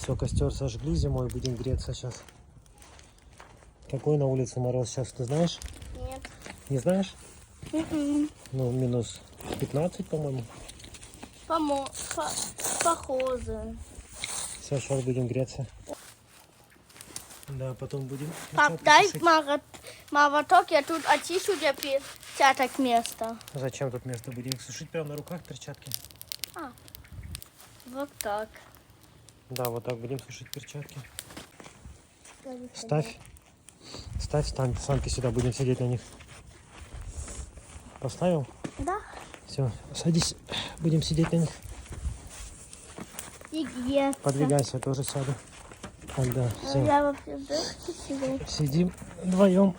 Все, костер сожгли зимой, будем греться сейчас. Какой на улице мороз сейчас, ты знаешь? Нет. Не знаешь? Мгм. Ну, минус 15, по-моему. Похоже. Все, сейчас будем греться. Да, потом будем Пап, перчатки дай сушить. молоток, я тут очищу для перчаток место. Зачем тут место? Будем их сушить прямо на руках, перчатки. Вот так. Да, вот так будем сушить перчатки. Ставь. Ставь санки сюда, будем сидеть на них. Поставил? Да. Все, садись, будем сидеть на них. И греться. Подвигайся, я тоже сяду. Так, да, все. Я вообще дырки себе. Сидим вдвоем.